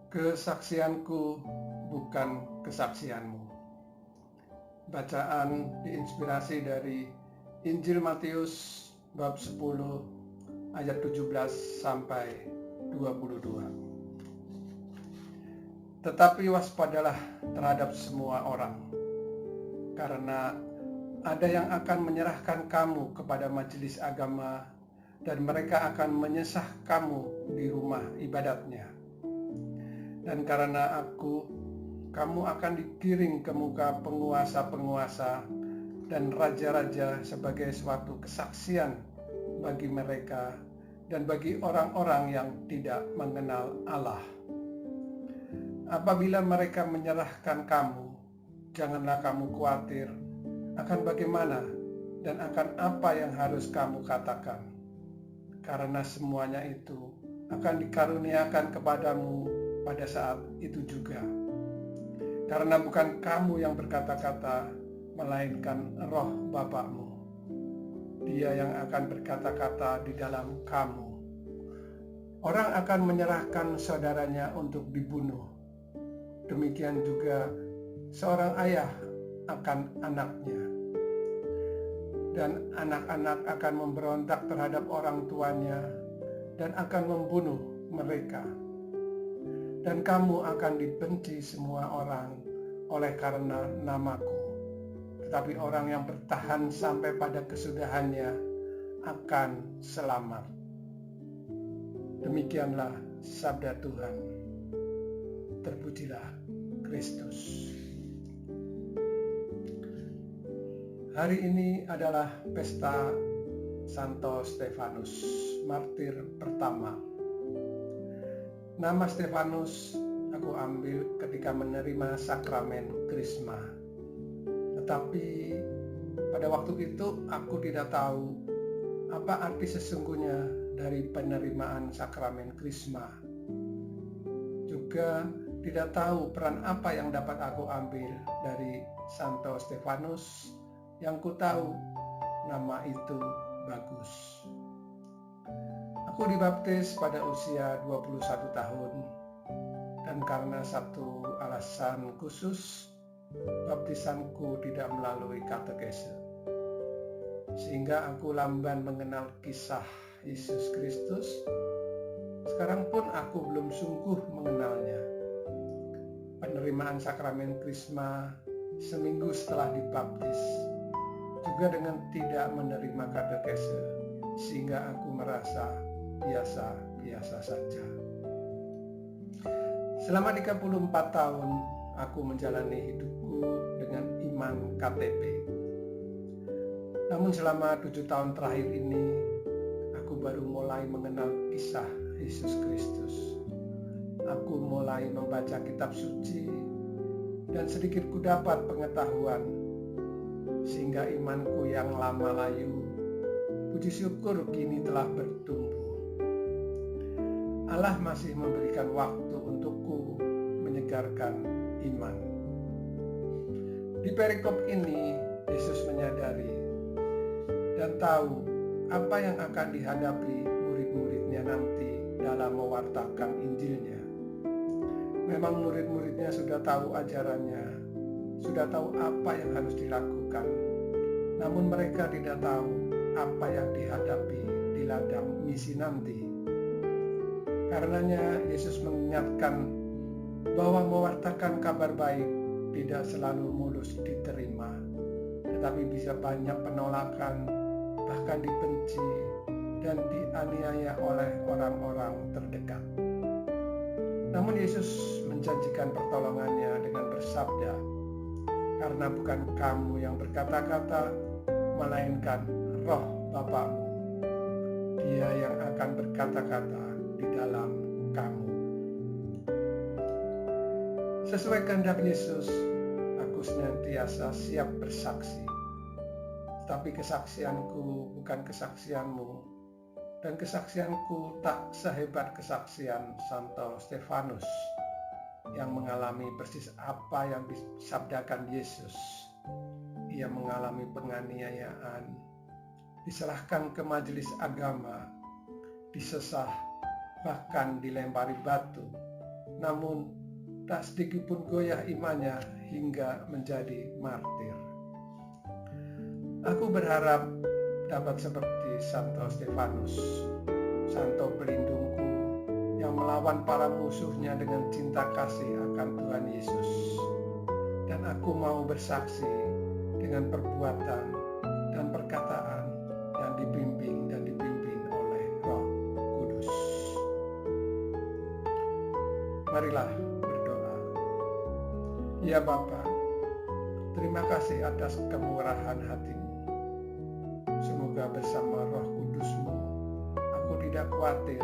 Kesaksianku bukan kesaksianmu. Bacaan diinspirasi dari Injil Matius bab 10 ayat 17 sampai 22. Tetapi waspadalah terhadap semua orang, karena ada yang akan menyerahkan kamu kepada majelis agama dan mereka akan menyesah kamu di rumah ibadatnya. Dan karena aku, kamu akan digiring ke muka penguasa-penguasa dan raja-raja sebagai suatu kesaksian bagi mereka dan bagi orang-orang yang tidak mengenal Allah. Apabila mereka menyerahkan kamu, janganlah kamu khawatir akan bagaimana dan akan apa yang harus kamu katakan, karena semuanya itu akan dikaruniakan kepadamu pada saat itu juga. Karena bukan kamu yang berkata-kata, melainkan Roh Bapakmu. Dia yang akan berkata-kata di dalam kamu. Orang akan menyerahkan saudaranya untuk dibunuh. Demikian juga seorang ayah akan anaknya. Dan anak-anak akan memberontak terhadap orang tuanya dan akan membunuh mereka. Dan kamu akan dibenci semua orang oleh karena namaku. Tetapi orang yang bertahan sampai pada kesudahannya akan selamat. Demikianlah sabda Tuhan. Terpujilah Kristus. Hari ini adalah pesta Santo Stefanus, martir pertama. Nama Stefanus aku ambil ketika menerima sakramen Krisma. Tetapi pada waktu itu aku tidak tahu apa arti sesungguhnya dari penerimaan sakramen Krisma. Juga tidak tahu peran apa yang dapat aku ambil dari Santo Stefanus yang ku tahu nama itu bagus. Aku dibaptis pada usia 21 tahun dan karena satu alasan khusus, baptisanku tidak melalui katekese. Sehingga aku lamban mengenal kisah Yesus Kristus. Sekarang pun aku belum sungguh mengenalnya. Penerimaan sakramen Krisma seminggu setelah dibaptis, juga dengan tidak menerima katekese, sehingga aku merasa biasa-biasa saja. Selama 34 tahun aku menjalani hidupku dengan iman KTP. Namun selama 7 tahun terakhir ini aku baru mulai mengenal kisah Yesus Kristus. Aku mulai membaca kitab suci dan sedikit ku dapat pengetahuan, sehingga imanku yang lama layu, puji syukur kini telah bertumbuh. Allah masih memberikan waktu untukku menyegarkan iman. Di perikop ini, Yesus menyadari dan tahu apa yang akan dihadapi murid-muridnya nanti dalam mewartakan Injilnya. Memang murid-muridnya sudah tahu ajarannya, sudah tahu apa yang harus dilakukan. Namun mereka tidak tahu apa yang dihadapi di ladang misi nanti. Karenanya Yesus mengingatkan bahwa mewartakan kabar baik tidak selalu mulus diterima, tetapi bisa banyak penolakan, bahkan dibenci dan dianiaya oleh orang-orang terdekat. Namun Yesus menjanjikan pertolongannya dengan bersabda, karena bukan kamu yang berkata-kata, melainkan Roh Bapakmu. Dia yang akan berkata-kata di dalam kamu. Sesuai kehendak Yesus, aku senantiasa siap bersaksi. Tapi kesaksianku bukan kesaksianmu, dan kesaksianku tak sehebat kesaksian Santo Stefanus yang mengalami persis apa yang disabdakan Yesus. Ia mengalami penganiayaan, diserahkan ke majelis agama, disesah, bahkan dilempari batu, namun tak sedikit pun goyah imannya hingga menjadi martir. Aku berharap dapat seperti Santo Stefanus, Santo pelindungku yang melawan para musuhnya dengan cinta kasih akan Tuhan Yesus. Dan aku mau bersaksi dengan perbuatan dan perkataan yang dibimbing oleh Roh Kudus. Marilah berdoa. Ya Bapa, terima kasih atas kemurahan hati-Mu. Semoga bersama Roh Kudus-Mu, aku tidak khawatir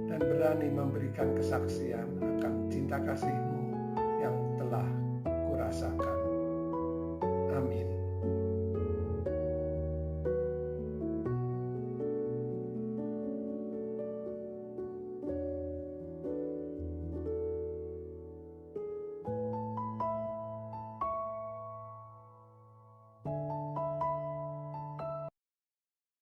dan berani memberikan kesaksian akan cinta kasih-Mu yang telah kurasakan. Amin.